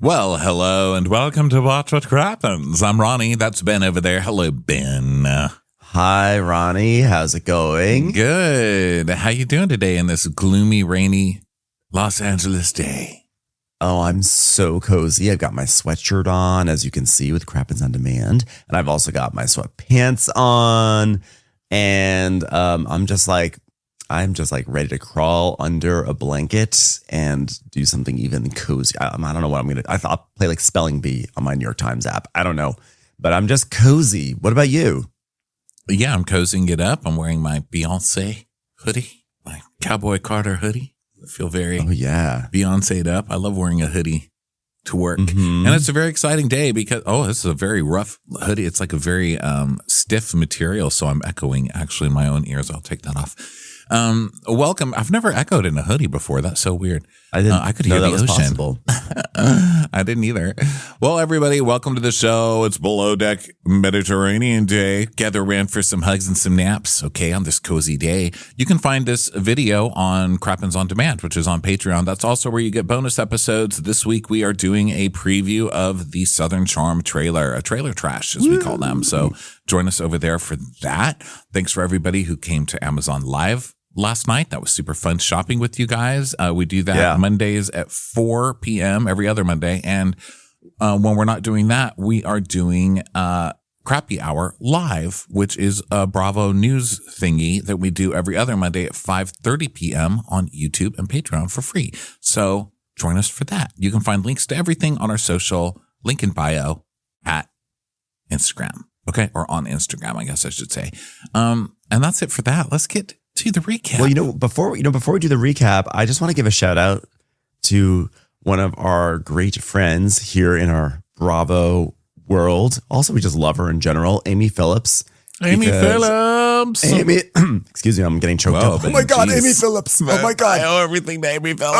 Well, hello and welcome to Watch What Crappens. I'm Ronnie. That's Ben over there. Hello, Ben. Hi, Ronnie. How's it going? Good. How you doing today in this gloomy, rainy Los Angeles day? Oh, I'm so cozy. I've got my sweatshirt on, as you can see, with Crappens on Demand. And I've also got my sweatpants on. And I'm just like ready to crawl under a blanket and do something even cozy. I don't know what I'm going to. I thought I'll play like Spelling Bee on my New York Times app. I don't know, but I'm just cozy. What about you? Yeah, I'm cozying it up. I'm wearing my Beyonce hoodie, my Cowboy Carter hoodie. I feel very Beyonce'd up. I love wearing a hoodie to work. Mm-hmm. And it's a very exciting day because, this is a very rough hoodie. It's like a very stiff material. So I'm echoing actually my own ears. I'll take that off. Welcome. I've never echoed in a hoodie before. That's so weird. I could hear the ocean. Possible. I didn't either. Well, everybody, welcome to the show. It's Below Deck Mediterranean Day. Gather around for some hugs and some naps. Okay, on this cozy day. You can find this video on Crappens on Demand, which is on Patreon. That's also where you get bonus episodes. This week we are doing a preview of the Southern Charm trailer, a trailer trash as we call them. So join us over there for that. Thanks for everybody who came to Amazon Live last night. That was super fun shopping with you guys. We do that Mondays at 4 p.m. every other Monday. And when we're not doing that, we are doing Crappy Hour live, which is a Bravo news thingy that we do every other Monday at 5:30 p.m. on YouTube and Patreon for free. So join us for that. You can find links to everything on our social, link in bio at Instagram. Okay. Or on Instagram, I guess I should say. And that's it for that. Let's get to the recap. Well, before we do the recap, I just want to give a shout out to one of our great friends here in our Bravo world. Also, we just love her in general, Amy Phillips. Amy, excuse me, I'm getting choked up. Oh my God, Amy Phillips. Oh my God. I owe everything to Amy Phillips.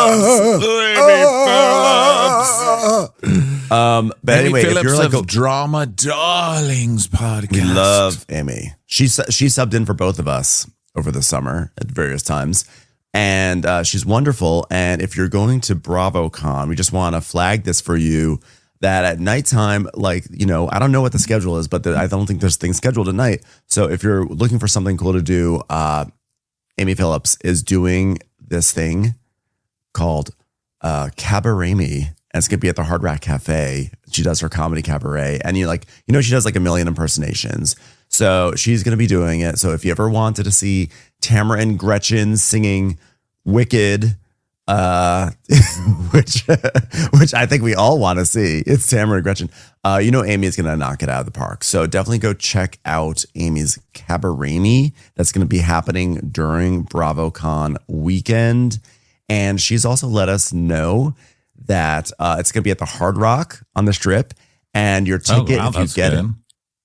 But anyway, Phillips, if you're like of Drama Darlings podcast. We love Amy. She subbed in for both of us over the summer at various times. And she's wonderful. And if you're going to BravoCon, we just want to flag this for you that at nighttime, I don't know what the schedule is, but I don't think there's things scheduled at night. So if you're looking for something cool to do, Amy Phillips is doing this thing called Cabaret-Me. And it's going to be at the Hard Rock Cafe. She does her comedy cabaret. And she does like a million impersonations. So she's going to be doing it. So if you ever wanted to see Tamara and Gretchen singing Wicked, which I think we all want to see, it's Tamara and Gretchen. Amy is going to knock it out of the park. So definitely go check out Amy's Cabaret-Me. That's going to be happening during BravoCon weekend. And she's also let us know that it's going to be at the Hard Rock on the Strip. And your ticket, if you get it.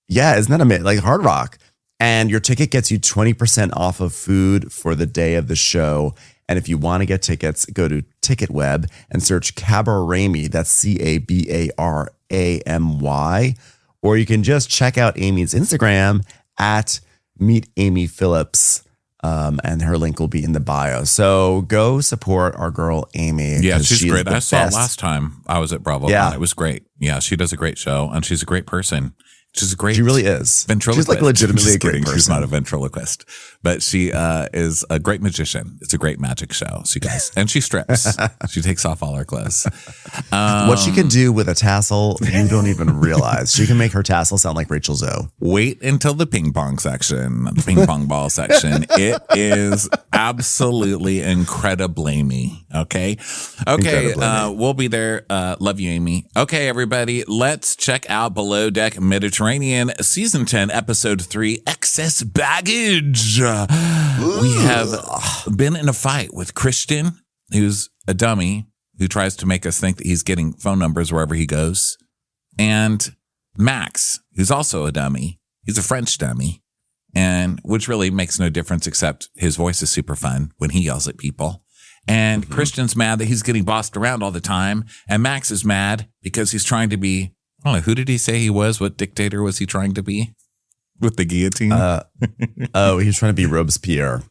Yeah, isn't that amazing? Like Hard Rock. And your ticket gets you 20% off of food for the day of the show. And if you want to get tickets, go to TicketWeb and search Cabaret-Me. That's CABARAMY. Or you can just check out Amy's Instagram at Meet Amy Phillips. And her link will be in the bio. So go support our girl, Amy. Yeah, she's great. I saw it last time I was at BravoCon. Yeah. It was great. Yeah, she does a great show and she's a great person. She really is. Ventriloquist. She's like legitimately a great person. She's not a ventriloquist, but she is a great magician. It's a great magic show. So you guys, and she strips. She takes off all her clothes. What she can do with a tassel, you don't even realize. She can make her tassel sound like Rachel Zoe. Wait until the ping pong section, the ping pong ball section. It is absolutely incredibly me. Okay. We'll be there. Love you, Amy. Okay, everybody, let's check out Below Deck Mediterranean Season 10, Episode 3, Excess Baggage. We have been in a fight with Christian, who's a dummy, who tries to make us think that he's getting phone numbers wherever he goes. And Max, who's also a dummy. He's a French dummy, and which really makes no difference except his voice is super fun when he yells at people. And Christian's mad that he's getting bossed around all the time. And Max is mad because he's trying to be, I don't know, who did he say he was? What dictator was he trying to be? With the guillotine? He was trying to be Robespierre.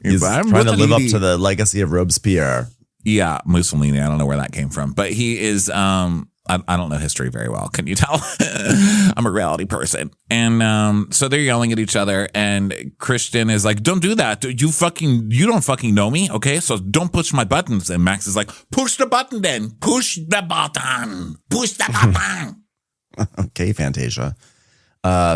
He's trying to live up to the legacy of Robespierre. Yeah, Mussolini. I don't know where that came from. But he is I don't know history very well. Can you tell? I'm a reality person. And so they're yelling at each other. And Christian is like, don't do that. You don't fucking know me. Okay. So don't push my buttons. And Max is like, push the button then. Push the button. Push the button. Okay, Fantasia.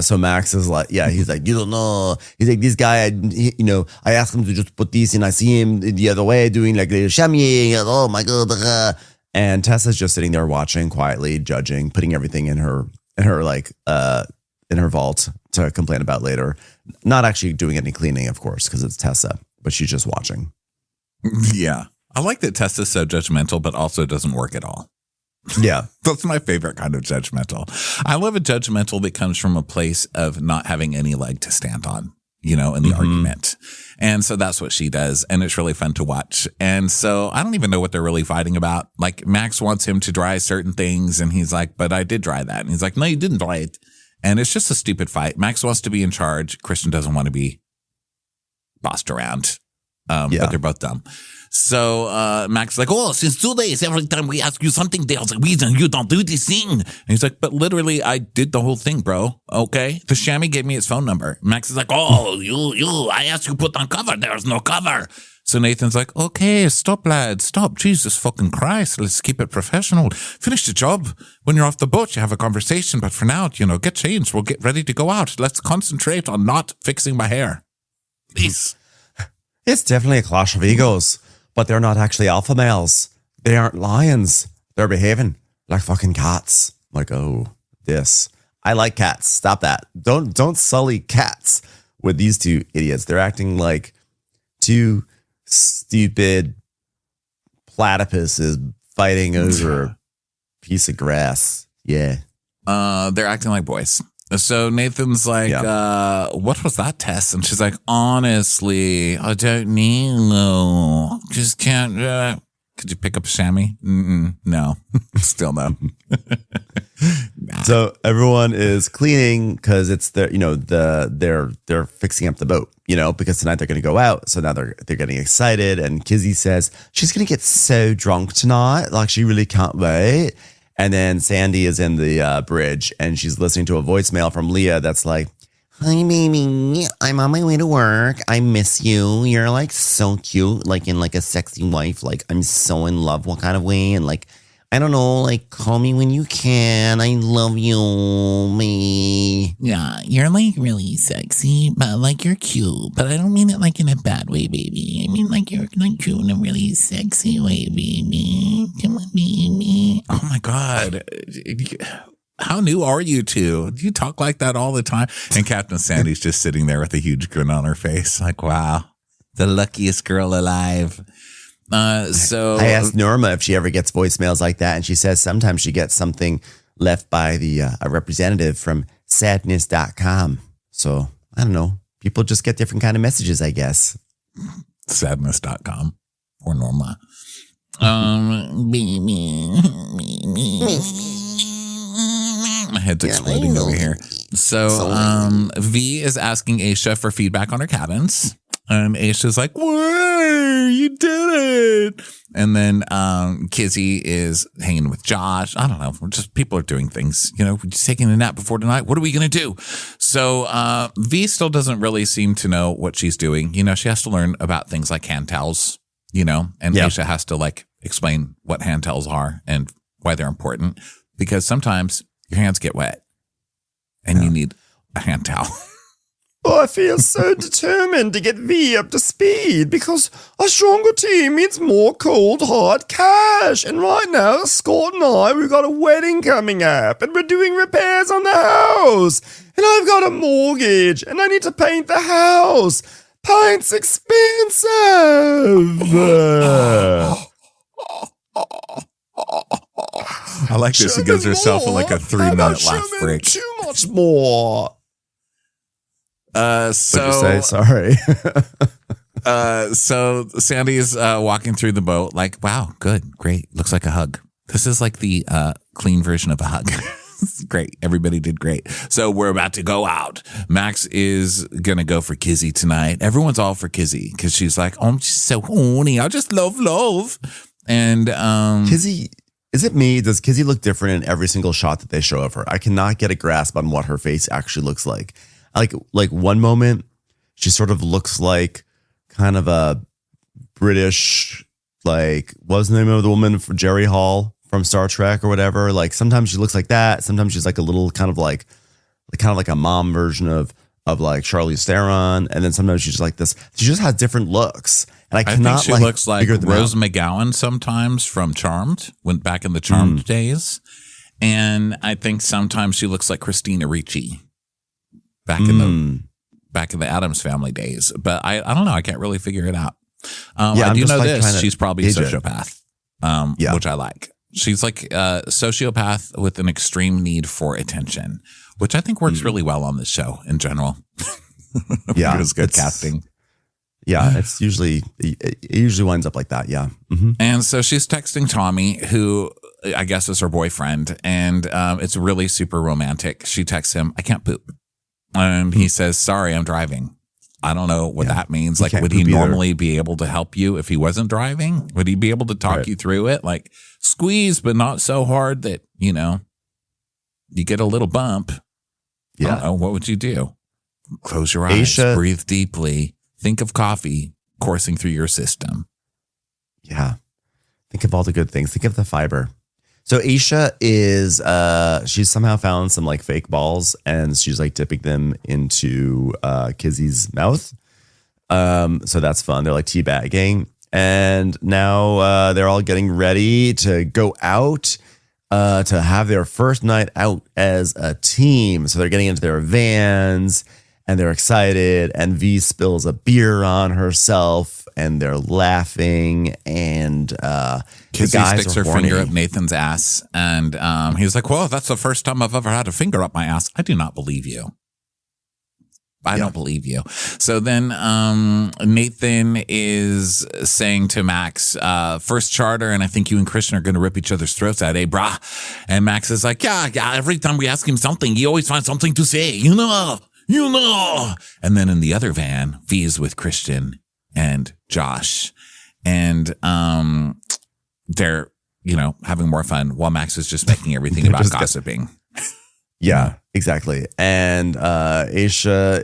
So Max is like, he's like, you don't know. He's like, this guy, I asked him to just put this and I see him the other way doing like the chamois. Oh my God. And Tessa's just sitting there watching quietly, judging, putting everything in her vault to complain about later. Not actually doing any cleaning, of course, because it's Tessa, but she's just watching. Yeah. I like that Tessa's so judgmental, but also doesn't work at all. Yeah. That's my favorite kind of judgmental. I love a judgmental that comes from a place of not having any leg to stand on, in the argument. And so that's what she does. And it's really fun to watch. And so I don't even know what they're really fighting about. Like Max wants him to dry certain things. And he's like, but I did dry that. And he's like, no, you didn't dry it. And it's just a stupid fight. Max wants to be in charge. Christian doesn't want to be bossed around. But they're both dumb. So Max is like, oh, since 2 days, every time we ask you something, there's a reason you don't do this thing. And he's like, but literally, I did the whole thing, bro. Okay? The chamois gave me his phone number. Max is like, oh, I asked you put on cover. There's no cover. So Nathan's like, okay, stop, lad. Stop. Jesus fucking Christ. Let's keep it professional. Finish the job. When you're off the boat, you have a conversation. But for now, get changed. We'll get ready to go out. Let's concentrate on not fixing my hair. Please. It's definitely a clash of egos. But they're not actually alpha males. They aren't lions. They're behaving like fucking cats. Like, oh, this. I like cats. Stop that. Don't sully cats with these two idiots. They're acting like two stupid platypuses fighting over a piece of grass. Yeah. They're acting like boys. So Nathan's like, what was that test? And she's like, honestly, I don't know. Just can't. Could you pick up a chamois? No. Still no. Nah. So everyone is cleaning because it's they're fixing up the boat, because tonight they're going to go out. So now they're getting excited. And Kizzy says she's going to get so drunk tonight. Like she really can't wait. And then Sandy is in the bridge and she's listening to a voicemail from Leah that's like, hi, baby. I'm on my way to work. I miss you. You're like so cute, like in like a sexy wife. Like I'm so in love. What kind of way? And like, I don't know, like call me when you can. I love you, me. Yeah, you're like really sexy, but like you're cute. But I don't mean it like in a bad way, baby. I mean like you're like cute in a really sexy way, baby. Come on, baby. Oh my God. How new are you two? Do you talk like that all the time? And Captain Sandy's just sitting there with a huge grin on her face. Like, wow, the luckiest girl alive. So I asked Norma if she ever gets voicemails like that, and she says sometimes she gets something left by a representative from sadness.com. So I don't know. People just get different kind of messages, I guess. Sadness.com or Norma. My head's exploding over here. So V is asking Aisha for feedback on her cabins. And Aisha's like, "Whoa, you did it!" And then Kizzy is hanging with Josh. I don't know. Just people are doing things. We're just taking a nap before tonight. What are we gonna do? So V still doesn't really seem to know what she's doing. She has to learn about things like hand towels. And Aisha has to like explain what hand towels are and why they're important, because sometimes your hands get wet and you need a hand towel. Oh, I feel so determined to get V up to speed because a stronger team means more cold, hard cash. And right now, Scott and I, we've got a wedding coming up and we're doing repairs on the house. And I've got a mortgage and I need to paint the house. Paint's expensive. I like this. She gives herself like a 3-minute laugh break. Too much more. So what'd you say? Sorry. So Sandy is walking through the boat like, wow, good, great. Looks like a hug. This is like the clean version of a hug. Great. Everybody did great. So we're about to go out. Max is going to go for Kizzy tonight. Everyone's all for Kizzy because she's like, oh, she's so horny. I just love. And Kizzy Is it me? Does Kizzy look different in every single shot that they show of her? I cannot get a grasp on what her face actually looks like. Like one moment, she sort of looks like kind of a British, like, what was the name of the woman for Jerry Hall from Star Trek or whatever? Like sometimes she looks like that. Sometimes she's like a little kind of like a mom version of like Charlize Theron. And then sometimes she's like this. She just has different looks. And I cannot think she looks like Rose McGowan sometimes from Charmed, went back in the Charmed days. And I think sometimes she looks like Christina Ricci back in the Addams Family days. But I don't know. I can't really figure it out. I do know like this. She's probably a sociopath, which I like. She's like a sociopath with an extreme need for attention, which I think works really well on this show in general. Yeah. It was good casting. Yeah, it usually winds up like that. Yeah. Mm-hmm. And so she's texting Tommy, who I guess is her boyfriend, and it's really super romantic. She texts him, "I can't poop." And he says, "Sorry, I'm driving." I don't know what that means. Like, would he normally be able to help you if he wasn't driving? Would he be able to talk you through it? Like, squeeze, but not so hard that, you get a little bump. Yeah. I don't know. What would you do? Close your eyes, breathe deeply. Think of coffee coursing through your system. Yeah. Think of all the good things. Think of the fiber. So Aisha is, she's somehow found some like fake balls and she's like dipping them into Kizzy's mouth. So that's fun. They're like teabagging. And now they're all getting ready to go out to have their first night out as a team. So they're getting into their vans. And they're excited, and V spills a beer on herself, and they're laughing, and Kizzy sticks her finger up Nathan's ass, and he's like, "Well, that's the first time I've ever had a finger up my ass." I do not believe you. I don't believe you. So then Nathan is saying to Max, first charter, and I think you and Christian are going to rip each other's throats out, eh, brah? And Max is like, yeah, every time we ask him something, he always finds something to say, you know. And then in the other van, V is with Christian and Josh. And they're, having more fun while Max is just making everything about gossiping. Yeah, exactly. And Aisha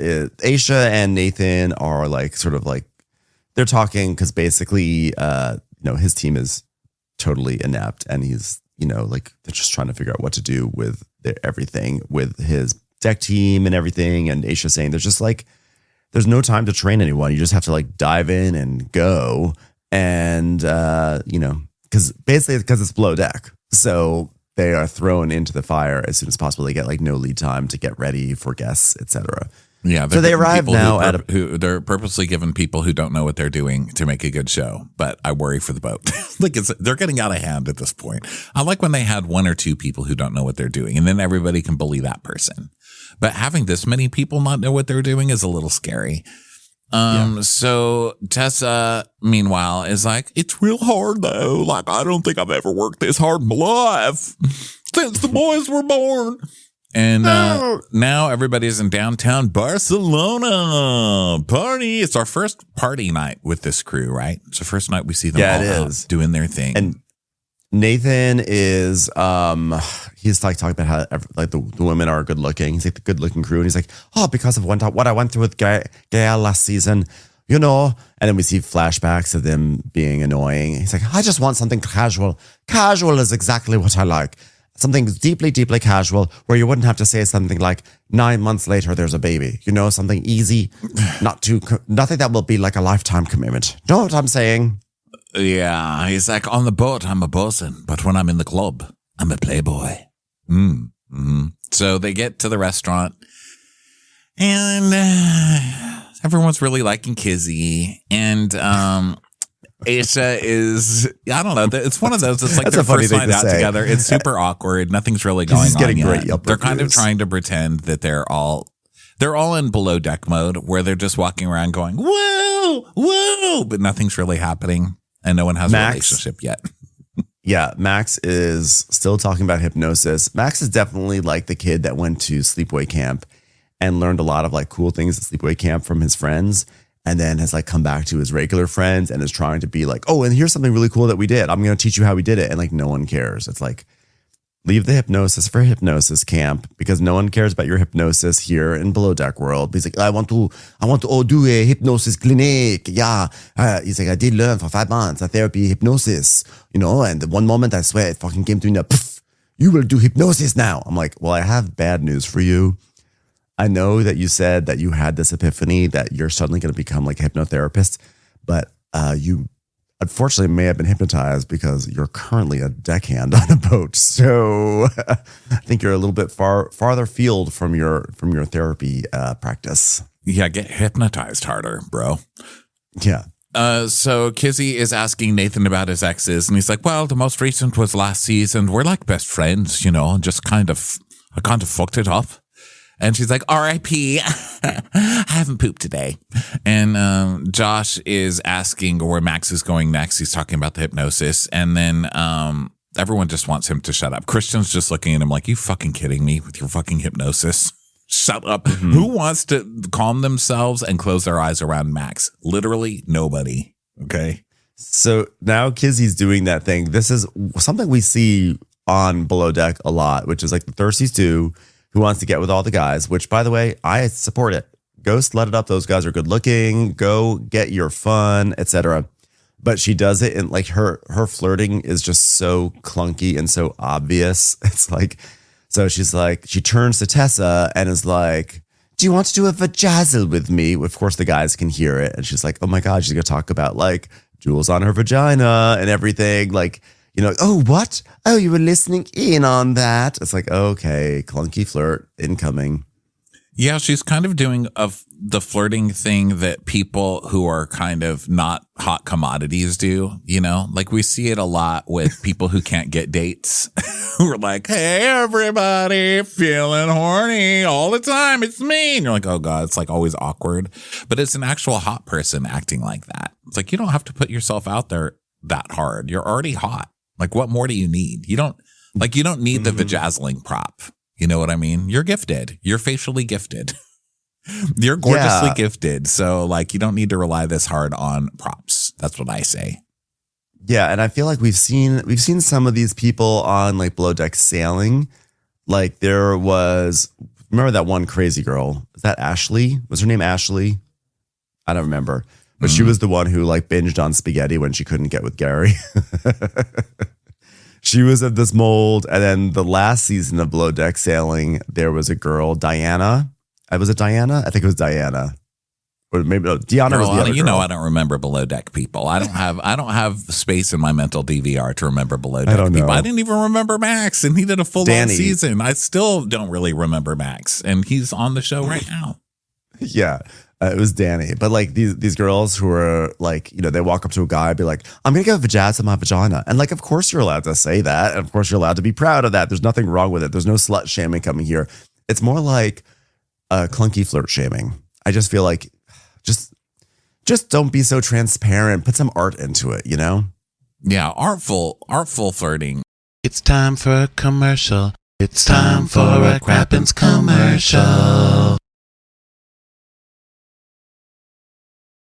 and Nathan are like sort of like they're talking because basically his team is totally inept and he's like they're just trying to figure out what to do with everything with his deck team and everything. And Aisha saying there's no time to train anyone. You just have to like dive in and go. And because it's below deck, so they are thrown into the fire as soon as possible. They get like no lead time to get ready for guests, etc. Yeah, so they arrive now who they're purposely giving people who don't know what they're doing to make a good show. But I worry for the boat. They're getting out of hand at this point. I like when they had one or two people who don't know what they're doing, and then everybody can bully that person. But having this many people not know what they're doing is a little scary. So Tessa, meanwhile, is like, it's real hard though. Like, I don't think I've ever worked this hard in my life since the boys were born. And now everybody's in downtown Barcelona. Party. It's our first party night with this crew, right? It's the first night we see them all out doing their thing. And Nathan is, he's like talking about how like the women are good looking. He's like the good looking crew. And he's like, oh, because of what I went through with Gail last season, And then we see flashbacks of them being annoying. He's like, I just want something casual. Casual is exactly what I like. Something deeply, deeply casual where you wouldn't have to say something like 9 months later, there's a baby. Something easy, nothing that will be like a lifetime commitment. Know what I'm saying? Yeah, he's like, on the boat, I'm a bosun, but when I'm in the club, I'm a playboy. So they get to the restaurant, and everyone's really liking Kizzy, and Aisha is, I don't know, it's one of those, it's like their first night out together. It's super awkward. Nothing's really going on yet. They're kind of trying to pretend that they're all in below deck mode where they're just walking around going, whoa, whoa, but nothing's really happening. And no one has a relationship yet. Yeah, Max is still talking about hypnosis. Max is definitely like the kid that went to sleepaway camp and learned a lot of like cool things at sleepaway camp from his friends. and then has like come back to his regular friends and is trying to be like, oh, and here's something really cool that we did. I'm going to teach you how we did it. And like, no one cares. It's like, leave the hypnosis for hypnosis camp, because no one cares about your hypnosis here in Below Deck world. He's like, I want to do a hypnosis clinic. Yeah. He's like, I did learn for 5 months a therapy hypnosis, you know, and one moment I swear it fucking came to me, poof, you will do hypnosis now. I'm like, well, I have bad news for you. I know that you said that you had this epiphany that you're suddenly going to become like a hypnotherapist, but you unfortunately may have been hypnotized because you're currently a deckhand on a boat. So I think you're a little bit farther field from your therapy practice. Yeah, get hypnotized harder, bro. Yeah. So Kizzy is asking Nathan about his exes, and he's like, well, the most recent was last season. We're like best friends, you know, just I kind of fucked it up. And she's like, R.I.P. I haven't pooped today. And Josh is asking where Max is going next. He's talking about the hypnosis. And then everyone just wants him to shut up. Christian's just looking at him like, you fucking kidding me with your fucking hypnosis? Shut up. Mm-hmm. Who wants to calm themselves and close their eyes around Max? Literally nobody. Okay. So now Kizzy's doing that thing. This is something we see on Below Deck a lot, which is like the Thirsties do. Who wants to get with all the guys, which, by the way, I support it. Ghost, let it up. Those guys are good looking. Go get your fun, etc. But she does it, and like her flirting is just so clunky and so obvious. It's like, so she's like, she turns to Tessa and is like, do you want to do a vajazzle with me? Of course, the guys can hear it. And she's like, oh my God, she's going to talk about like jewels on her vagina and everything. Like, you know, oh, what? Oh, you were listening in on that. It's like, okay, clunky flirt incoming. Yeah, she's kind of doing the flirting thing that people who are kind of not hot commodities do, you know? Like we see it a lot with people who can't get dates. Who are like, hey, everybody, feeling horny all the time. It's me. And you're like, oh God, it's like always awkward. But it's an actual hot person acting like that. It's like, you don't have to put yourself out there that hard. You're already hot. Like, what more do you need? You don't need the vajazzling prop. You know what I mean? You're gifted. You're facially gifted. You're gorgeously gifted. So like, you don't need to rely this hard on props. That's what I say. Yeah. And I feel like we've seen some of these people on like Below Deck sailing. Like there was, remember that one crazy girl? Is that Ashley? Was her name Ashley? I don't remember. But she was the one who like binged on spaghetti when she couldn't get with Gary. She was of this mold. And then the last season of Below Deck Sailing, there was a girl, Diana. Was it Diana? I think it was Diana. Or maybe Deanna was the other girl. You know, I don't remember Below Deck people. I don't have space in my mental DVR to remember Below Deck people. I didn't even remember Max, and he did a full-on season. I still don't really remember Max, and he's on the show right now. Yeah. It was Danny. But like these girls who are like, you know, they walk up to a guy and be like, I'm going to get vajazz in my vagina. And like, of course you're allowed to say that. And of course you're allowed to be proud of that. There's nothing wrong with it. There's no slut shaming coming here. It's more like clunky flirt shaming. I just feel like just don't be so transparent. Put some art into it, you know? Yeah. Artful flirting. It's time for a commercial. It's time for a Crappens commercial.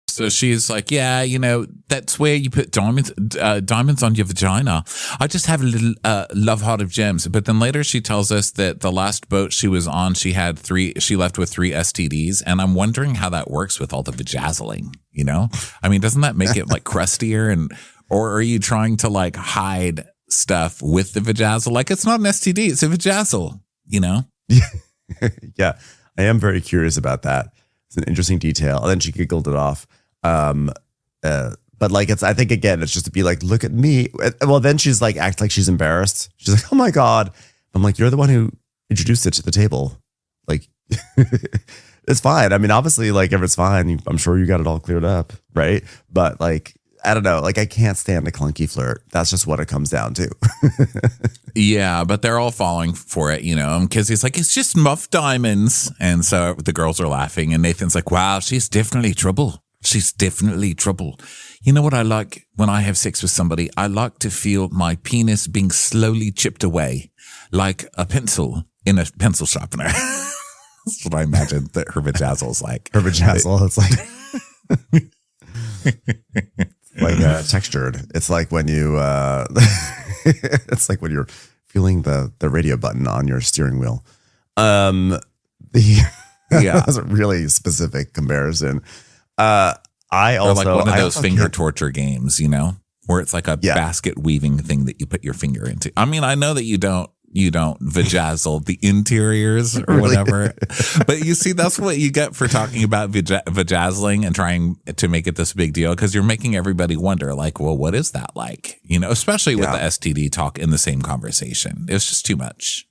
So she's like, yeah, you know, that's where you put diamonds on your vagina. I just have a little love heart of gems. But then later she tells us that the last boat she was on, she left with 3 STDs. And I'm wondering how that works with all the vajazzling, you know? I mean, doesn't that make it like crustier? Or are you trying to like hide stuff with the vajazzle? Like, it's not an STD, it's a vajazzle, you know? Yeah, I am very curious about that. It's an interesting detail. And then she giggled it off. But like, I think again, it's just to be like, look at me. Well, then she's like, act like she's embarrassed. She's like, oh my God. I'm like, you're the one who introduced it to the table. Like, it's fine. I mean, obviously, like, if it's fine, I'm sure you got it all cleared up. Right. But like, I don't know. Like, I can't stand a clunky flirt. That's just what it comes down to. Yeah, but they're all falling for it, you know, because he's like, it's just muff diamonds. And so the girls are laughing. And Nathan's like, wow, she's definitely trouble. She's definitely trouble. You know what I like when I have sex with somebody? I like to feel my penis being slowly chipped away like a pencil in a pencil sharpener. That's what I imagine that her vajazzle is like. Her vajazzle, it's like... Like textured. It's like when you it's like when you're feeling the radio button on your steering wheel. That's a really specific comparison. I also or like one of those finger torture games, you know, where it's like a basket weaving thing that you put your finger into. I mean, I know that you don't vajazzle the interiors or whatever, but you see, that's what you get for talking about vajazzling and trying to make it this big deal, because you're making everybody wonder, like, well, what is that like? You know, especially with the STD talk in the same conversation. It was just too much.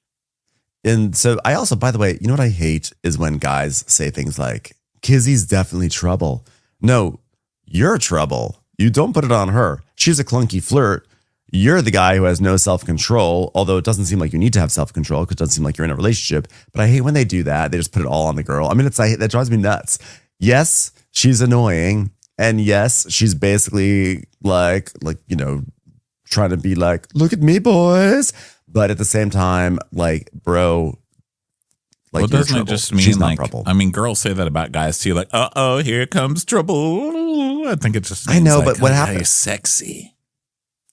And so I also, by the way, you know what I hate is when guys say things like, Kizzy's definitely trouble. No, you're trouble. You don't put it on her. She's a clunky flirt. You're the guy who has no self-control, although it doesn't seem like you need to have self-control because it doesn't seem like you're in a relationship. But I hate when they do that. They just put it all on the girl. I mean, that drives me nuts. Yes, she's annoying. And yes, she's basically like, you know, trying to be like, look at me, boys. But at the same time, like, bro, like, well, doesn't it just mean she's like, I mean, girls say that about guys too, like, uh-oh, here comes trouble. I think it just means, I know, like, but what happens? You're sexy.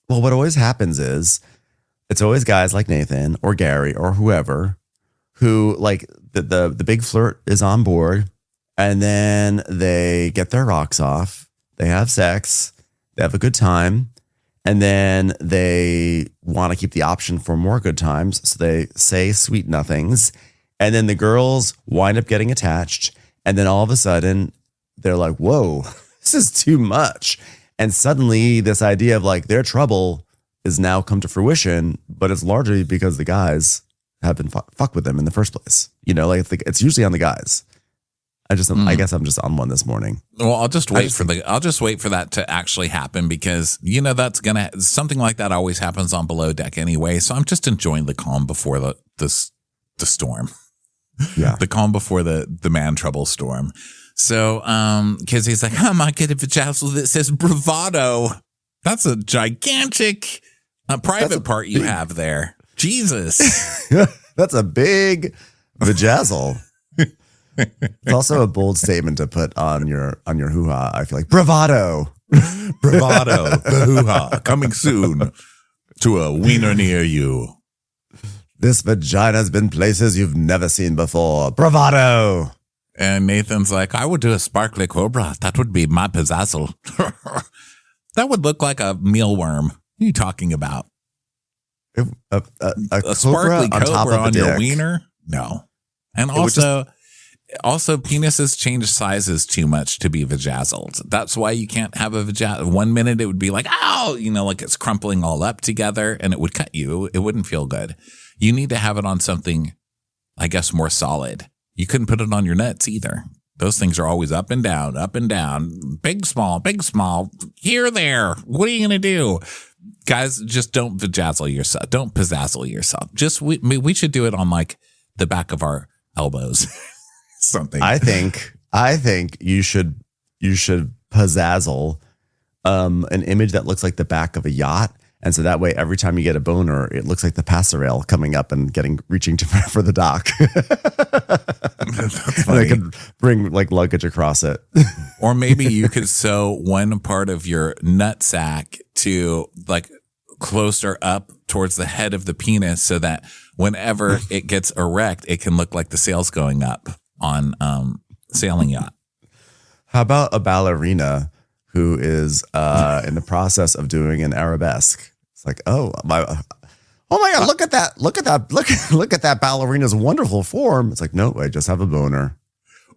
Well, what always happens is it's always guys like Nathan or Gary or whoever who, like, the big flirt is on board, and then they get their rocks off, they have sex, they have a good time, and then they want to keep the option for more good times, so they say sweet nothings, and then the girls wind up getting attached, and then all of a sudden they're like, whoa, this is too much. And suddenly this idea of like their trouble is now come to fruition, but it's largely because the guys have been fuck with them in the first place. You know, like it's usually on the guys. I guess I'm just on one this morning. Well, I'll just wait for that to actually happen, because, you know, something like that always happens on Below Deck anyway. So I'm just enjoying the calm before the storm. Yeah. The calm before the man trouble storm. So, Kizzy's like, I might get a vajazzle that says bravado. That's a gigantic private part you have there. Jesus. That's a big vajazzle. It's also a bold statement to put on your hoo-ha. I feel like bravado. Bravado. The hoo-ha. Coming soon to a wiener near you. This vagina's been places you've never seen before. Bravado. And Nathan's like, I would do a sparkly cobra. That would be my pizzazzle. That would look like a mealworm. What are you talking about? A sparkly cobra on top of on your dick. Wiener? No. And also penises change sizes too much to be vajazzled. That's why you can't have a vajazzle. 1 minute it would be like, ow, you know, like it's crumpling all up together, and it would cut you. It wouldn't feel good. You need to have it on something, I guess, more solid. You couldn't put it on your nuts either. Those things are always up and down, big, small, here, there. What are you going to do? Guys, just don't vajazzle yourself. Don't pizzazzle yourself. Just, we should do it on like the back of our elbows. Something. I think you should pizzazzle an image that looks like the back of a yacht. And so that way, every time you get a boner, it looks like the passerelle coming up and reaching for the dock. And they could bring like luggage across it. Or maybe you could sew one part of your nutsack to like closer up towards the head of the penis, so that whenever it gets erect, it can look like the sails going up on sailing yacht. How about a ballerina who is in the process of doing an arabesque? It's like, oh my God, look at that ballerina's wonderful form. It's like, no, I just have a boner.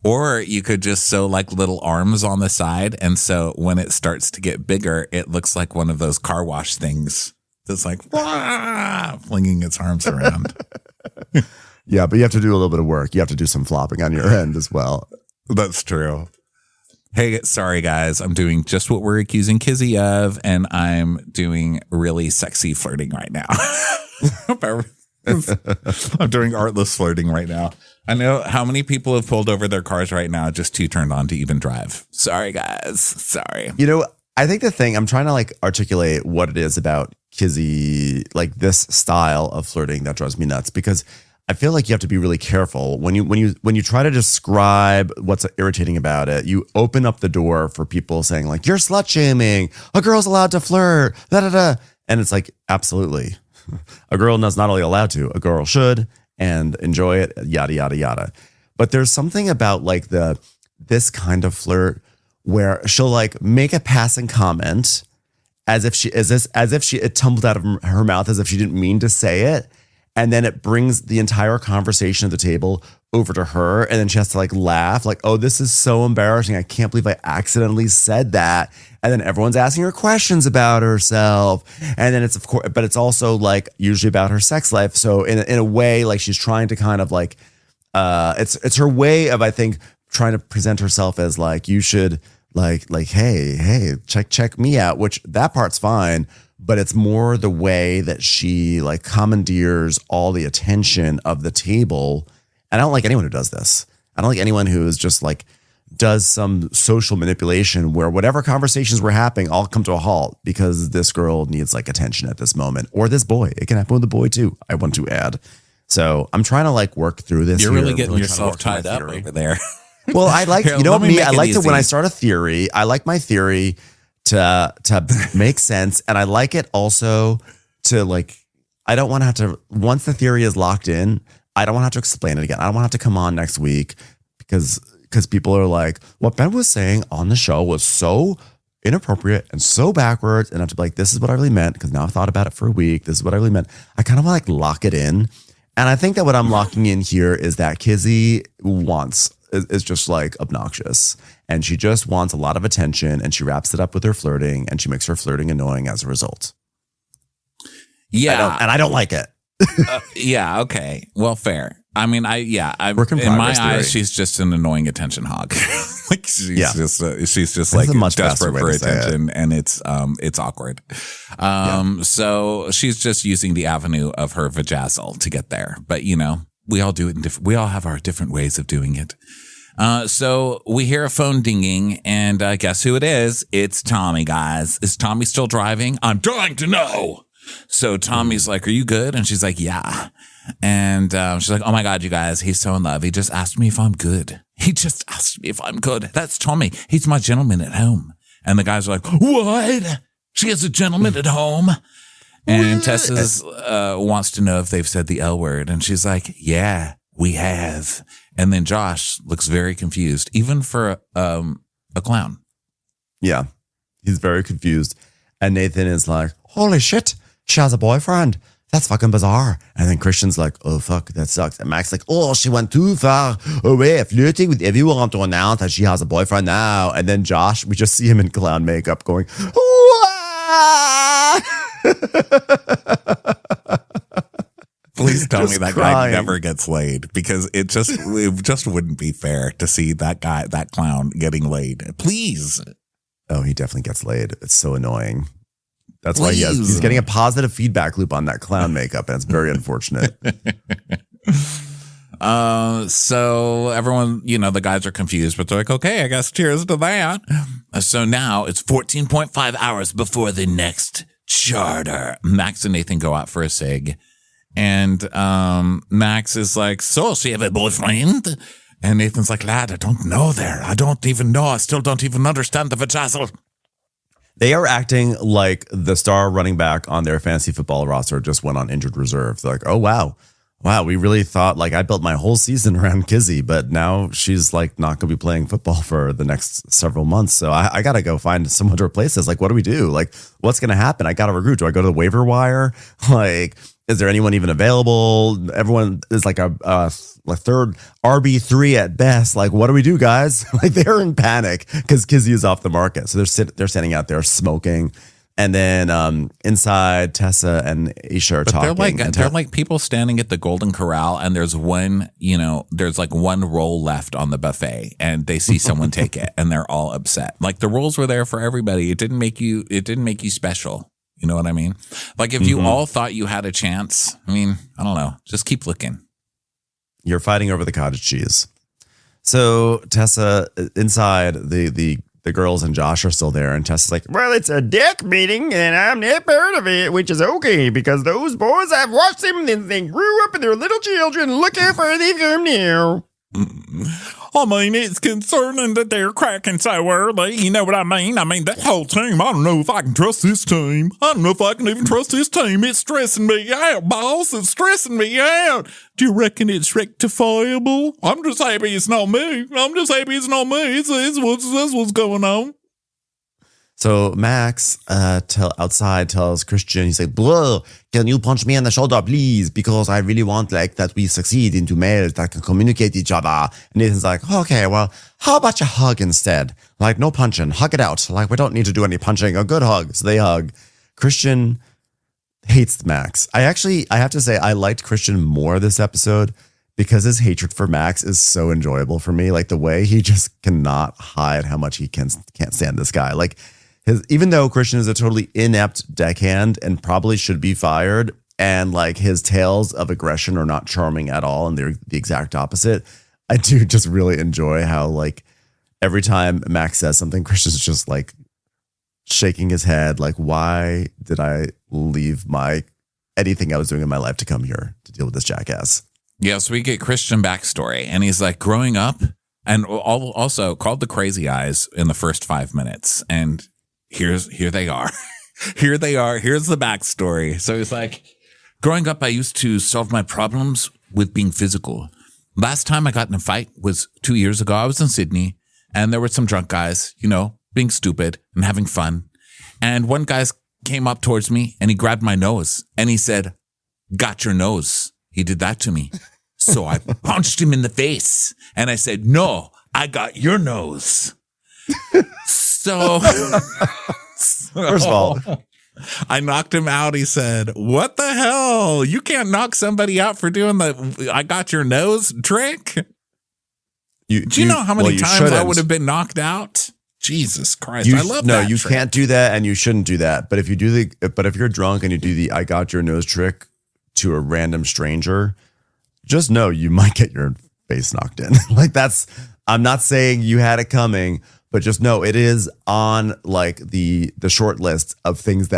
Or you could just sew like little arms on the side, and so when it starts to get bigger, it looks like one of those car wash things that's like flinging its arms around. Yeah, but you have to do a little bit of work. You have to do some flopping on your end as well. That's true. Hey, sorry guys, I'm doing just what we're accusing Kizzy of, and I'm doing really sexy flirting right now. I'm doing artless flirting right now. I know how many people have pulled over their cars right now just too turned on to even drive. Sorry guys, sorry. You know, I think the thing I'm trying to like articulate what it is about Kizzy, like this style of flirting that drives me nuts, because I feel like you have to be really careful when you try to describe what's irritating about it. You open up the door for people saying like, you're slut shaming. A girl's allowed to flirt. Da da da. And it's like, absolutely, a girl is not only allowed to, a girl should and enjoy it. Yada yada yada. But there's something about like this kind of flirt where she'll like make a passing comment as if it tumbled out of her mouth as if she didn't mean to say it. And then it brings the entire conversation at the table over to her. And then she has to like laugh like, oh, this is so embarrassing. I can't believe I accidentally said that. And then everyone's asking her questions about herself. And then it's of course, but it's also like usually about her sex life. So in a way, like she's trying to kind of like, it's her way of, I think, trying to present herself as like, you should like, hey, check me out, which that part's fine. But it's more the way that she like commandeers all the attention of the table. And I don't like anyone who does this. I don't like anyone who is just like does some social manipulation where whatever conversations were happening all come to a halt because this girl needs like attention at this moment, or this boy. It can happen with the boy too, I want to add. So I'm trying to like work through this. You're really getting yourself tied up over there. Well, I like, you know me, I like to, when I start a theory, I like my theory to make sense. And I like it also to like, I don't want to have to, once the theory is locked in, I don't want to have to explain it again. I don't want to have to come on next week because people are like, what Ben was saying on the show was so inappropriate and so backwards. And I have to be like, this is what I really meant because now I've thought about it for a week. This is what I really meant. I kind of want to like lock it in. And I think that what I'm locking in here is that Kizzy is just like obnoxious. And she just wants a lot of attention and she wraps it up with her flirting and she makes her flirting annoying as a result. Yeah. I don't like it. Yeah. Okay. Well, fair. I mean, in my eyes, she's just an annoying attention hog. Like she's just like desperate for attention, and it's awkward. So she's just using the avenue of her vajazzle to get there. But you know, we all do it we all have our different ways of doing it. So we hear a phone dinging, and guess who it is? It's Tommy, guys. Is Tommy still driving? I'm dying to know. So Tommy's like, are you good? And she's like, yeah. And she's like, oh my God, you guys, he's so in love. He just asked me if I'm good. He just asked me if I'm good. That's Tommy. He's my gentleman at home. And the guys are like, what? She has a gentleman at home? And Tessa wants to know if they've said the L word. And she's like, yeah, we have. And then Josh looks very confused, even for a clown. Yeah, he's very confused. And Nathan is like, holy shit, she has a boyfriend. That's fucking bizarre. And then Christian's like, oh, fuck, that sucks. And Mac's like, oh, she went too far away, flirting with everyone to announce that she has a boyfriend now. And then Josh, we just see him in clown makeup going, please tell me that guy never gets laid, because it just wouldn't be fair to see that clown getting laid. Please. Oh, he definitely gets laid. It's so annoying. That's why he's getting a positive feedback loop on that clown makeup, and it's very unfortunate. So everyone, the guys are confused, but they're like, okay, I guess cheers to that. So now it's 14.5 hours before the next charter. Max and Nathan go out for a cig, and Max is like, so she have a boyfriend? And Nathan's like, lad, I don't know there. I don't even know. I still don't even understand the vajazzle. They are acting like the star running back on their fantasy football roster just went on injured reserve. They're like, oh, wow, we really thought, like, I built my whole season around Kizzy, but now she's like not going to be playing football for the next several months. So I got to go find someone to replace this. Like, what do we do? Like, what's going to happen? I got to recruit. Do I go to the waiver wire? Like, is there anyone even available? Everyone is like a third RB3 at best. Like, what do we do, guys? Like, they're in panic because Kizzy is off the market. So they're standing out there smoking. And then inside, Tessa and Isha are talking. They're like people standing at the Golden Corral, and there's one roll left on the buffet, and they see someone take it, and they're all upset. Like, the rules were there for everybody. It didn't make you special. You know what I mean? Like, if you all thought you had a chance, I mean, I don't know. Just keep looking. You're fighting over the cottage cheese. So Tessa, inside, the the girls and Josh are still there, and Tess is like, well, it's a dick meeting, and I'm not part of it, which is okay, because those boys, I've watched them since they grew up and they're little children. Look how far they've come now. I mean, it's concerning that they're cracking so early. You know what I mean? I mean, that whole team, I don't know if I can trust this team. I don't know if I can even trust this team. It's stressing me out, boss. It's stressing me out. Do you reckon it's rectifiable? I'm just happy it's not me. That's what's going on. So Max outside tells Christian, he's like, bro, can you punch me in the shoulder, please? Because I really want like that we succeed into males that can communicate each other. And Nathan's like, okay, well, how about you hug instead? Like, no punching, hug it out. Like, we don't need to do any punching, a good hug. So they hug. Christian hates Max. I have to say, I liked Christian more this episode because his hatred for Max is so enjoyable for me. Like the way he just cannot hide how much he can't stand this guy. Like, even though Christian is a totally inept deckhand and probably should be fired, and like his tales of aggression are not charming at all, and they're the exact opposite, I do just really enjoy how like every time Max says something, Christian's just like shaking his head, like, why did I leave anything I was doing in my life to come here to deal with this jackass? Yeah, so we get Christian backstory, and he's like growing up, and also called the crazy eyes in the first 5 minutes, and here they are. Here they are. Here's the backstory. So he's like, growing up, I used to solve my problems with being physical. Last time I got in a fight was 2 years ago. I was in Sydney, and there were some drunk guys, being stupid and having fun. And one guy came up towards me, and he grabbed my nose, and he said, got your nose. He did that to me. So I punched him in the face, and I said, no, I got your nose. So, first of all, I knocked him out. He said, what the hell? You can't knock somebody out for doing the I got your nose trick. Do you know how many times I would have been knocked out? Jesus Christ. I love that. No, you can't do that, and you shouldn't do that. But if you're drunk and you do the I got your nose trick to a random stranger, just know you might get your face knocked in. I'm not saying you had it coming, but just know it is on like the short list of things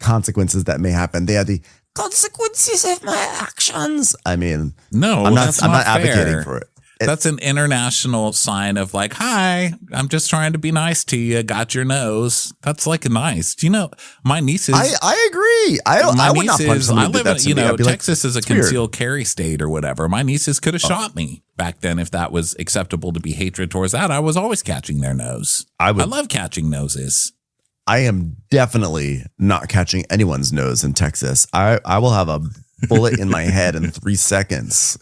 consequences that may happen. They are the consequences of my actions. I mean, no, I'm not advocating for it. That's an international sign of like, hi, I'm just trying to be nice to you. Got your nose. That's like nice. Do you know, my nieces. I agree. I would not punch someone who did that to me. Texas is a concealed carry state or whatever. My nieces could have shot me back then if that was acceptable to be hatred towards that. I was always catching their nose. I love catching noses. I am definitely not catching anyone's nose in Texas. I will have a bullet in my head in 3 seconds.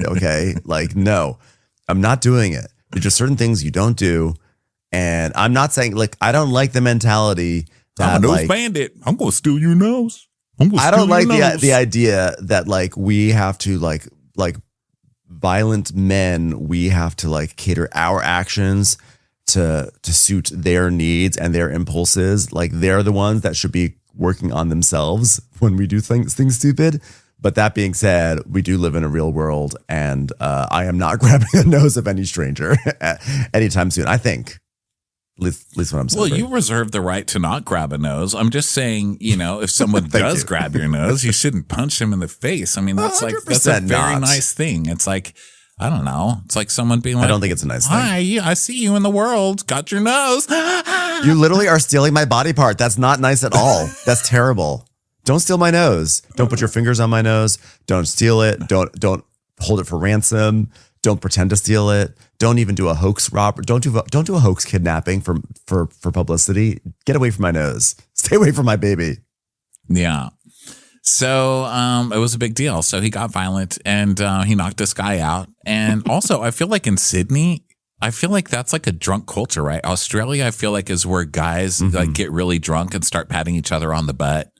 Okay. Like, no, I'm not doing it. There's just certain things you don't do. And I'm not saying like, I don't like the mentality that I'm a nose bandit. I'm going to steal your nose. I don't like the idea that like we have to like violent men, we have to like cater our actions to suit their needs and their impulses. Like they're the ones that should be working on themselves when we do things stupid. But that being said, we do live in a real world, and I am not grabbing the nose of any stranger anytime soon. I think, at least what I'm saying. Well, you reserve the right to not grab a nose. I'm just saying, if someone does grab your nose, you shouldn't punch them in the face. I mean, that's a very nice thing. It's like, I don't know. It's like someone being like, I don't think it's a nice thing. Hi, I see you in the world. Got your nose. You literally are stealing my body part. That's not nice at all. That's terrible. Don't steal my nose. Don't put your fingers on my nose. Don't steal it. Don't hold it for ransom. Don't pretend to steal it. Don't even do a hoax robbery. Don't do a hoax kidnapping for publicity. Get away from my nose. Stay away from my baby. Yeah. So it was a big deal. So he got violent and he knocked this guy out. And also, I feel like in Sydney, I feel like that's like a drunk culture, right? Australia, I feel like is where guys like get really drunk and start patting each other on the butt.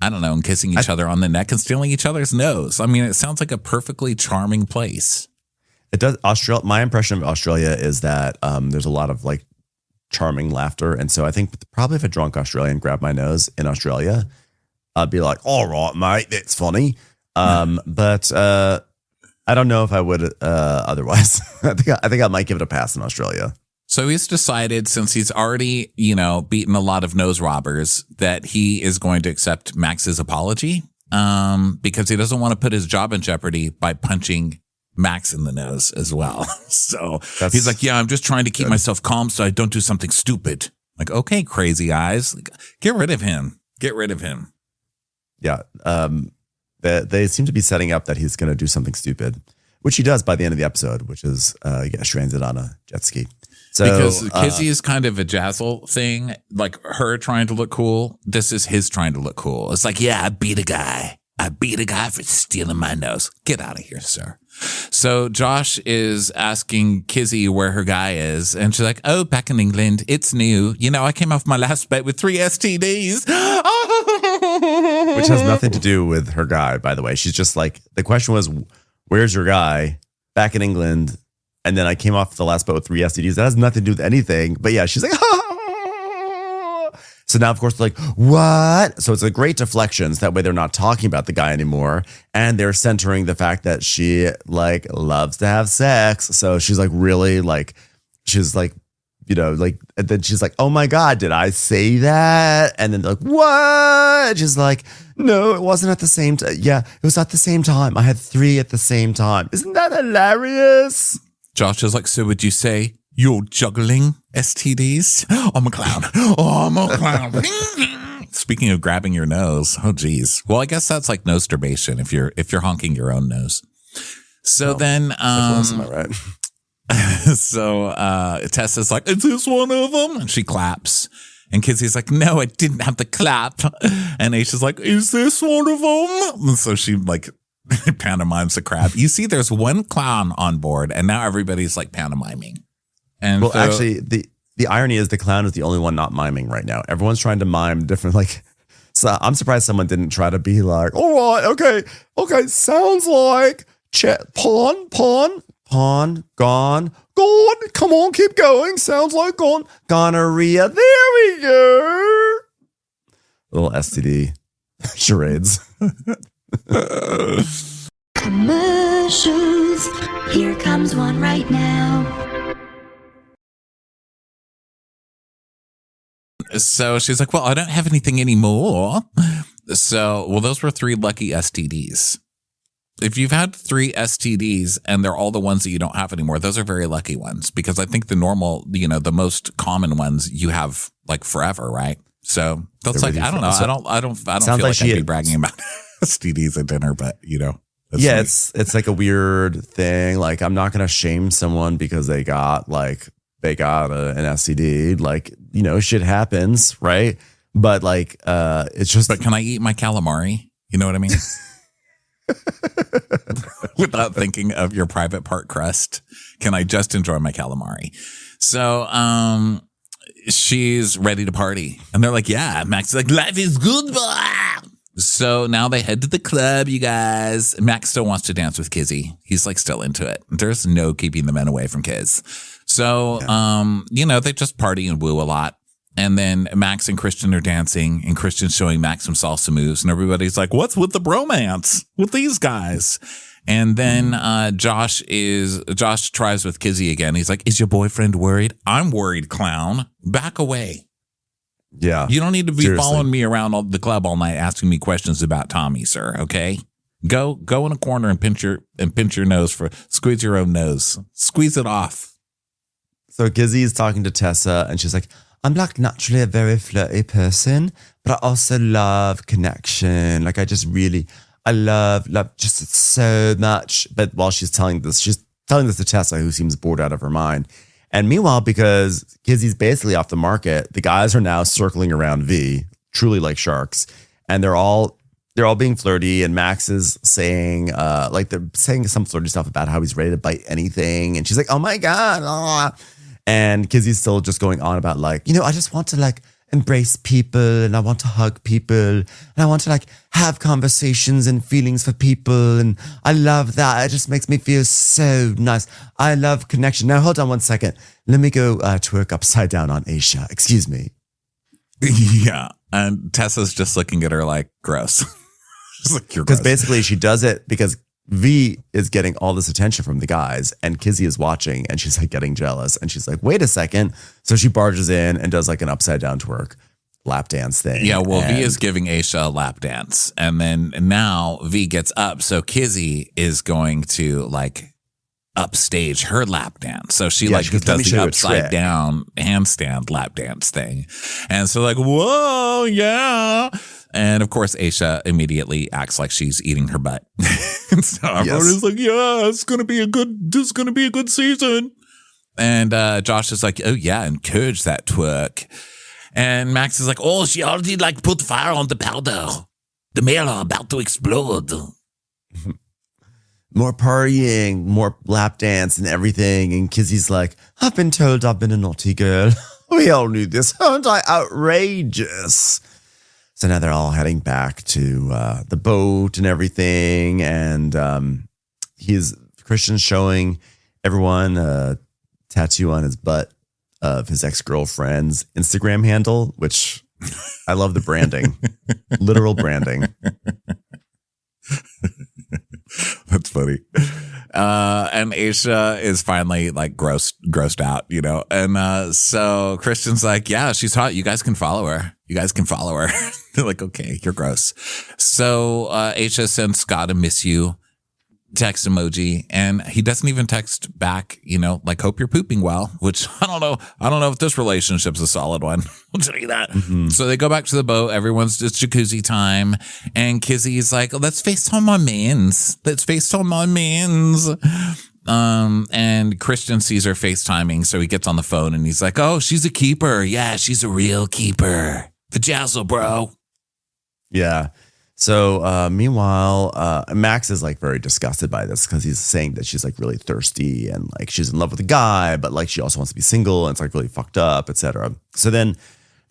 I don't know, and kissing each other on the neck and stealing each other's nose. I mean, it sounds like a perfectly charming place. It does. My impression of Australia is that there's a lot of like charming laughter. And so I think probably if a drunk Australian grabbed my nose in Australia, I'd be like, all right, mate, that's funny. But I don't know if I would otherwise. I think I might give it a pass in Australia. So he's decided, since he's already, beaten a lot of nose robbers, that he is going to accept Max's apology, because he doesn't want to put his job in jeopardy by punching Max in the nose as well. So he's like, yeah, I'm just trying to keep myself calm so I don't do something stupid. Like, okay, crazy eyes, get rid of him. Get rid of him. Yeah. They seem to be setting up that he's going to do something stupid, which he does by the end of the episode, which is get stranded on a jet ski. So, because Kizzy is kind of a Jazzle thing, like her trying to look cool. This is his trying to look cool. It's like, yeah, I beat a guy for stealing my nose. Get out of here, sir. So Josh is asking Kizzy where her guy is. And she's like, oh, back in England. It's new. I came off my last bet with 3 STDs. Which has nothing to do with her guy, by the way. She's just like, the question was, where's your guy? Back in England. And then I came off the last boat with 3 STDs. That has nothing to do with anything. But yeah, she's like, So now, of course, they're like, what? So it's a great deflections. That way they're not talking about the guy anymore. And they're centering the fact that she loves to have sex. So she's like, really she's like, and then she's like, oh my God, did I say that? And then they're like, what? She's like, no, it wasn't at the same time. Yeah, it was at the same time. I had 3 at the same time. Isn't that hilarious? Josh is like, so would you say you're juggling STDs? I'm a clown. Oh, I'm a clown. Speaking of grabbing your nose. Oh, geez. Well, I guess that's like nosturbation if you're honking your own nose. So then, am I right? So Tessa's like, is this one of them? And she claps. And Kizzy's like, no, I didn't have the clap. And Aisha's like, is this one of them? And so she pantomimes the crap. You see, there's one clown on board, and now everybody's pantomiming. And well, actually, the irony is the clown is the only one not miming right now. Everyone's trying to mime different, So I'm surprised someone didn't try to be like, all right, okay, sounds like pawn, gone. Come on, keep going. Sounds like gone. Gonorrhea. There we go. Little STD charades. Commercials. Here comes one right now. So she's like, well, I don't have anything anymore. So, well, those were 3 lucky STDs. If you've had 3 STDs and they're all the ones that you don't have anymore, those are very lucky ones, because I think the normal, the most common ones you have forever, right? So that's I don't know. I don't feel like I'd be bragging about STDs at dinner, but yeah, nice. it's like a weird thing. I'm not going to shame someone because they got an STD. Shit happens, right? But it's just. But can I eat my calamari? You know what I mean? Without thinking of your private part crust, can I just enjoy my calamari? So, she's ready to party, and they're like, yeah. Max is like, life is good, boy. So now they head to the club, you guys. Max still wants to dance with Kizzy. He's still into it. There's no keeping the men away from Kiz. So, they just party and woo a lot. And then Max and Christian are dancing, and Christian's showing Max some salsa moves, and everybody's like, what's with the bromance with these guys? And then Josh tries with Kizzy again. He's like, is your boyfriend worried? I'm worried, clown. Back away. Yeah. You don't need to be following me around the club all night asking me questions about Tommy, sir, okay? Go in a corner and pinch your nose squeeze your own nose. Squeeze it off. So Kizzy's talking to Tessa, and she's like, I'm naturally a very flirty person, but I also love connection. I love just so much. But while she's telling this to Tessa, who seems bored out of her mind. And meanwhile, because Kizzy's basically off the market, the guys are now circling around V, truly like sharks. And they're all being flirty, and Max is saying, they're saying some flirty stuff about how he's ready to bite anything. And she's like, oh my God. And Kizzy's still just going on about I just want to embrace people, and I want to hug people, and I want to have conversations and feelings for people. And I love that. It just makes me feel so nice. I love connection. Now, hold on one second. Let me go twerk upside down on Aisha. Excuse me. Yeah. And Tessa's just looking at her like, gross. She's like, you're gross. Because basically she does it because V is getting all this attention from the guys, and Kizzy is watching, and she's like getting jealous, and she's like, wait a second. So she barges in and does like an upside down twerk lap dance thing. Yeah, well, V is giving Aisha a lap dance, and then now V gets up, so Kizzy is going to like upstage her lap dance. So she does the upside down handstand lap dance thing. And so like, whoa, yeah. And of course, Aisha immediately acts like she's eating her butt. So everyone is like, yeah, this is going to be a good season. And Josh is like, oh yeah, encourage that twerk. And Max is like, oh, she already like put fire on the powder. The male are about to explode. More partying, more lap dance and everything. And Kizzy's like, I've been told I've been a naughty girl. We all knew this. Aren't I outrageous? So now they're all heading back to the boat and everything. And Christian's showing everyone a tattoo on his butt of his ex-girlfriend's Instagram handle, which I love the branding. Literal branding. That's funny. And Aisha is finally like grossed out, you know? And so Christian's like, yeah, she's hot. You guys can follow her. They're like, okay, you're gross. So Aisha sends Scott a miss you text emoji, and he doesn't even text back, you know, like, hope you're pooping well, which I don't know if this relationship's a solid one. I'll tell you that. Mm-hmm. So they go back to the boat. Everyone's just jacuzzi time. And Kizzy's like, let's FaceTime my mans. And Christian sees her FaceTiming. So he gets on the phone and he's like, oh, she's a keeper. Yeah, she's a real keeper. The Jazzle, bro. Yeah. So meanwhile, Max is like very disgusted by this because he's saying that she's like really thirsty and like she's in love with a guy, but like she also wants to be single and it's like really fucked up, etc. So then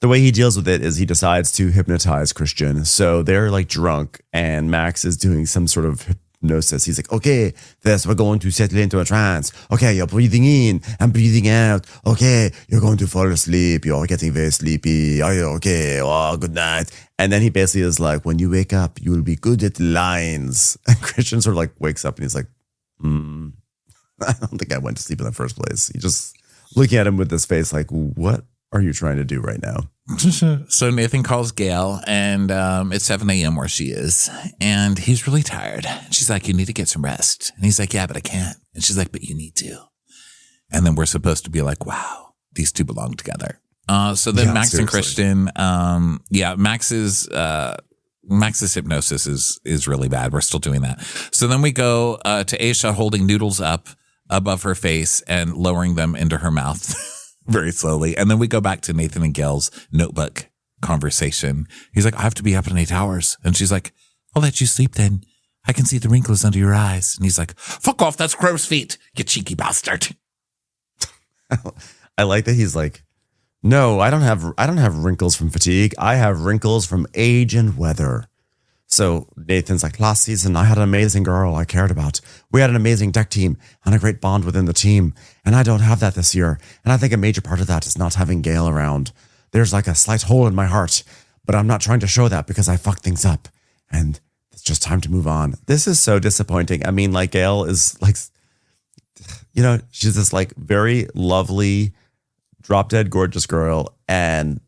the way he deals with it is he decides to hypnotize Christian. So they're like drunk and Max is doing some sort of hypnosis. He's like, okay, first we're going to settle into a trance. Okay, you're breathing in and breathing out. Okay, you're going to fall asleep. You're getting very sleepy. Are you okay? Oh, good night. And then he basically is like, when you wake up, you will be good at lines. And Christian sort of like wakes up and he's like, I don't think I went to sleep in the first place. He just looking at him with this face like, what are you trying to do right now? So Nathan calls Gail and it's 7 a.m. where she is. And he's really tired. She's like, you need to get some rest. And he's like, yeah, but I can't. And she's like, but you need to. And then we're supposed to be like, wow, these two belong together. So then Max seriously. And Christian, Max's hypnosis is really bad. We're still doing that. So then we go to Aisha holding noodles up above her face and lowering them into her mouth very slowly. And then we go back to Nathan and Gail's notebook conversation. He's like, I have to be up in 8 hours. And she's like, I'll let you sleep then. I can see the wrinkles under your eyes. And he's like, fuck off. That's crow's feet, you cheeky bastard. I like that he's like, no, I don't have wrinkles from fatigue. I have wrinkles from age and weather. So Nathan's like, last season, I had an amazing girl I cared about. We had an amazing deck team and a great bond within the team. And I don't have that this year. And I think a major part of that is not having Gail around. There's like a slight hole in my heart, but I'm not trying to show that because I fucked things up. And it's just time to move on. This is so disappointing. I mean, like Gail is like, you know, she's this like very lovely, drop dead gorgeous girl, and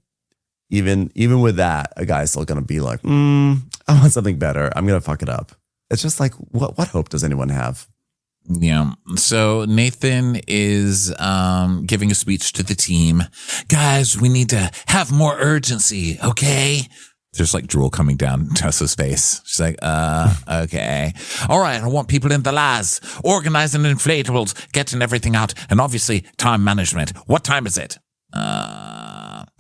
even with that, a guy's still gonna be like, I want something better. I'm gonna fuck it up. It's just like, what hope does anyone have? Yeah. So Nathan is giving a speech to the team. Guys, we need to have more urgency, okay? There's like drool coming down Tessa's face. She's like, okay. All right, I want people in the labs, organizing inflatables, getting everything out, and obviously time management. What time is it?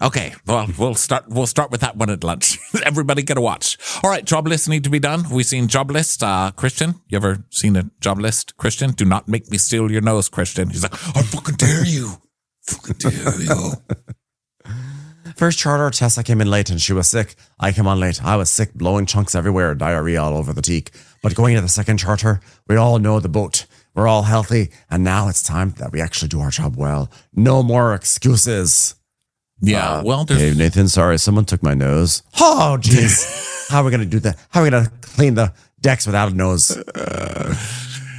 Okay, well, we'll start with that one at lunch. Everybody get a watch. All right, job lists need to be done. We seen job list. Christian, you ever seen a job list? Christian, do not make me steal your nose, Christian. He's like, I fucking dare you. Fucking dare you. First charter, Tessa came in late and she was sick. I came on late. I was sick, blowing chunks everywhere, diarrhea all over the teak. But going into the second charter, we all know the boat. We're all healthy. And now it's time that we actually do our job well. No more excuses. Yeah, Hey, Nathan, sorry, someone took my nose. Oh, jeez. How are we going to do that? How are we going to clean the Dex without a nose.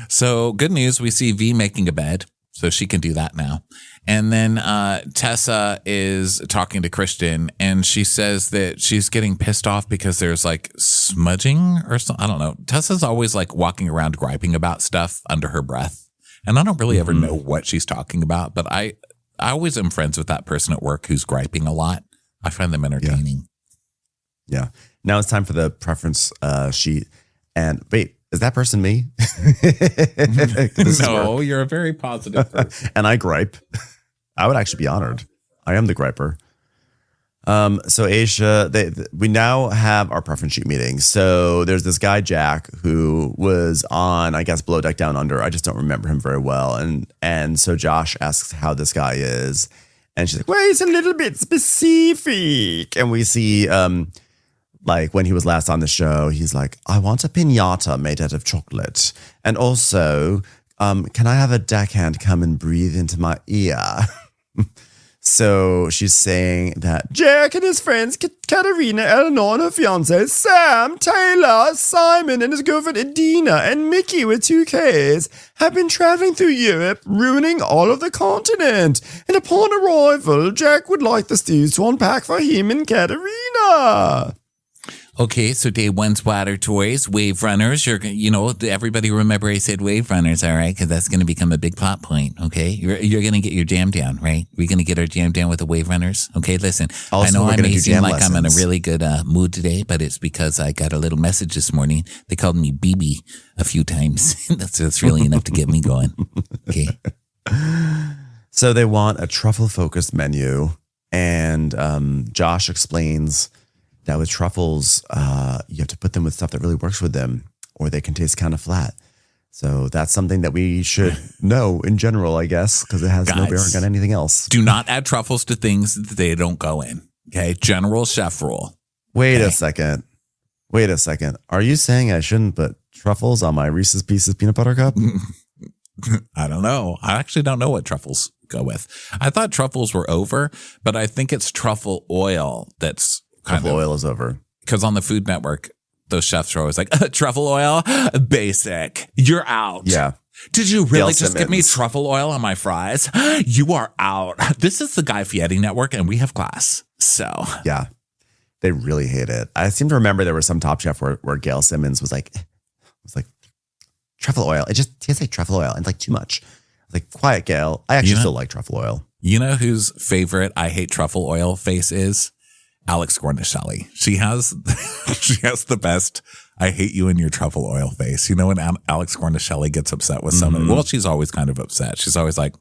So good news. We see V making a bed, so she can do that now. And then Tessa is talking to Christian, and she says that she's getting pissed off because there's like smudging or something. I don't know. Tessa's always like walking around griping about stuff under her breath. And I don't really ever know what she's talking about, but I always am friends with that person at work who's griping a lot. I find them entertaining. Yeah. Now it's time for the preference sheet. And wait, is that person me? No, you're a very positive person. And I gripe. I would actually be honored. I am the griper. So Aisha, we now have our preference sheet meeting. So there's this guy, Jack, who was on, I guess, Below Deck Down Under. I just don't remember him very well. And so Josh asks how this guy is. And she's like, well, he's a little bit specific. And we see, like when he was last on the show, he's like, I want a piñata made out of chocolate. And also, can I have a deckhand come and breathe into my ear? So she's saying that Jack and his friends, Katerina, Eleanor, and her fiance, Sam, Taylor, Simon, and his girlfriend, Edina, and Mickey with 2 Ks, have been traveling through Europe, ruining all of the continent. And upon arrival, Jack would like the stews to unpack for him and Katerina. Okay, so day one's water toys, wave runners. Everybody remember I said wave runners, all right? Because that's going to become a big plot point, okay? You're going to get your jam down, right? We're going to get our jam down with the wave runners, okay? Listen, also, I know I may seem like lessons. I'm in a really good mood today, but it's because I got a little message this morning. They called me BB a few times. That's really enough to get me going, okay? So they want a truffle-focused menu, and Josh explains that with truffles, you have to put them with stuff that really works with them, or they can taste kind of flat. So that's something that we should know in general, I guess, because it has no bearing on anything else. Do not add truffles to things that they don't go in. Okay, general chef rule. Wait a second. Are you saying I shouldn't put truffles on my Reese's Pieces peanut butter cup? I don't know. I actually don't know what truffles go with. I thought truffles were over, but I think it's truffle oil that's Truffle oil is over. Because on the Food Network, those chefs are always like, truffle oil, basic. You're out. Yeah. Did you really just give me truffle oil on my fries? You are out. This is the Guy Fieri Network, and we have class. So yeah, they really hate it. I seem to remember there was some Top Chef where Gail Simmons was like truffle oil. It just tastes like truffle oil and like too much. I was like, quiet, Gail. I actually still like truffle oil. You know whose favorite I hate truffle oil face is? Alex Gornishelli. She has the best I hate you in your truffle oil face. You know when Alex Gornishelli gets upset with someone? Well, she's always kind of upset. She's always like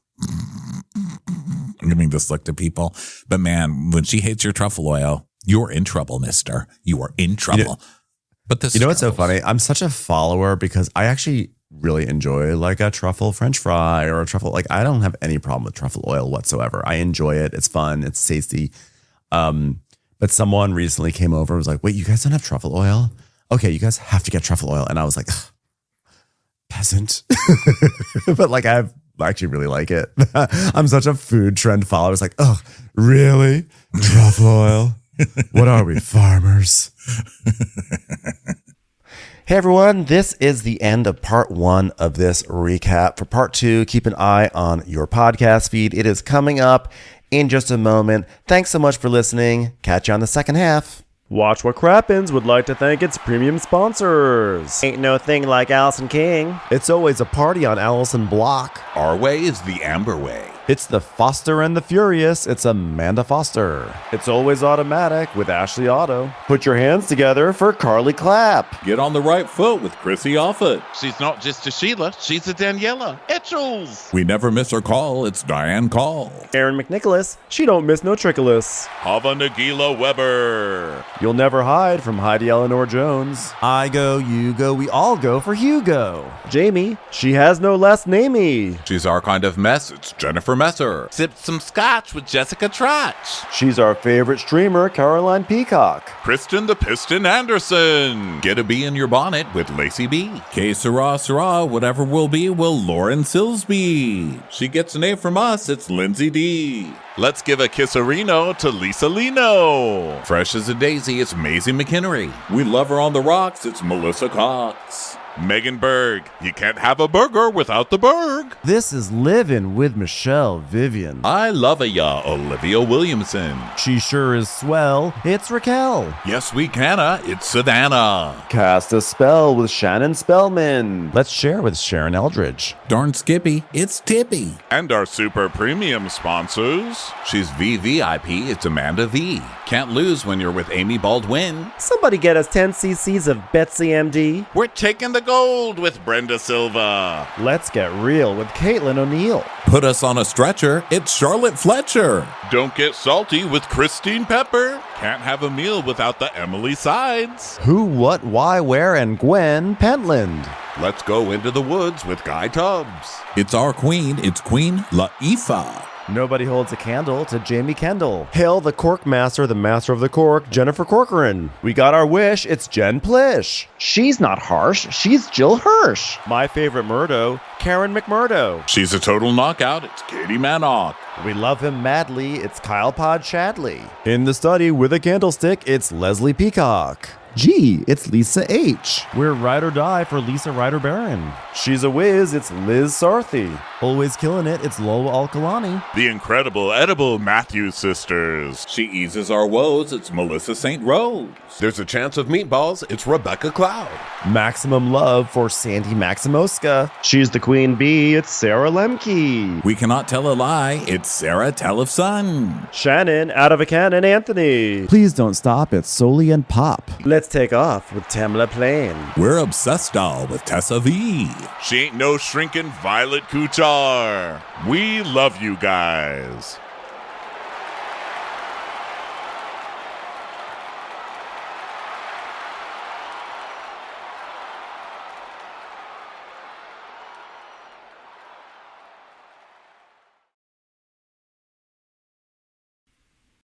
giving this look to people. But man, when she hates your truffle oil, you're in trouble, mister. You are in trouble. But this, what's so funny? I'm such a follower because I actually really enjoy like a truffle French fry or a truffle. Like I don't have any problem with truffle oil whatsoever. I enjoy it. It's fun. It's tasty. But someone recently came over and was like, wait, you guys don't have truffle oil? Okay, you guys have to get truffle oil. And I was like, peasant. But like, I actually really like it. I'm such a food trend follower. It's like, oh, really? Truffle oil? What are we, farmers? Hey everyone, this is the end of part 1 of this recap. For part 2, keep an eye on your podcast feed. It is coming up in just a moment. Thanks so much for listening. Catch you on the second half. Watch What Crappens would like to thank its premium sponsors. Ain't no thing like Allison King. It's always a party on Allison Block. Our way is the Amber way. It's the Foster and the Furious. It's Amanda Foster. It's always automatic with Ashley Auto. Put your hands together for Carly Clapp. Get on the right foot with Chrissy Offit. She's not just a Sheila, she's a Daniela Etchells. We never miss her call. It's Diane Call. Aaron McNicholas. She don't miss no trickolas. Hava Nagila Weber. You'll never hide from Heidi Eleanor Jones. I go, you go, we all go for Hugo. Jamie. She has no last namey. She's our kind of mess. It's Jennifer Jennifer Messer. Sipped some scotch with Jessica Trotch. She's our favorite streamer, Caroline Peacock. Kristen the Piston Anderson. Get a bee in your bonnet with Lacey B. Que sera, whatever will be, will Lauren Silsby. She gets an A from us, it's Lindsay D. Let's give a kisserino to Lisa Lino. Fresh as a daisy, it's Maisie McHenry. We love her on the rocks, it's Melissa Cox. Megan Berg. You can't have a burger without the Berg. This is Livin' with Michelle Vivian. I love ya, Olivia Williamson. She sure is swell. It's Raquel. Yes, we canna. It's Savannah. Cast a spell with Shannon Spellman. Let's share with Sharon Eldridge. Darn Skippy, it's Tippy. And our super premium sponsors. She's VVIP, it's Amanda V. Can't lose when you're with Amy Baldwin. Somebody get us 10 cc's of Betsy MD. We're taking the gold with Brenda Silva. Let's get real with Caitlin O'Neill. Put us on a stretcher, it's Charlotte Fletcher. Don't get salty with Christine Pepper. Can't have a meal without the Emily Sides. Who, what, why, where, and Gwen Pentland. Let's go into the woods with Guy Tubbs. It's our queen, it's Queen Laifah. Nobody holds a candle to Jamie Kendall. Hail the cork master, the master of the cork, Jennifer Corcoran. We got our wish, it's Jen Plish. She's not harsh, she's Jill Hirsch. My favorite Murdo, Karen McMurdo. She's a total knockout, it's Katie Manock. We love him madly, it's Kyle Pod Shadley. In the study with a candlestick, it's Leslie Peacock. Gee, it's Lisa H. We're ride or die for Lisa Ryder Barron. She's a whiz, it's Liz Sarthy. Always killing it, it's Lola Alkalani. The incredible edible Matthews sisters. She eases our woes, it's Melissa St. Rose. There's a chance of meatballs, it's Rebecca Cloud. Maximum love for Sandy Maximoska. She's the queen bee, it's Sarah Lemke. We cannot tell a lie, it's Sarah Telefson. Shannon, out of a cannon, Anthony. Please don't stop, it's Soli and Pop. Let's take off with Tamla Plain. We're obsessed all with Tessa V. She ain't no shrinking Violet Kuchar. We love you guys.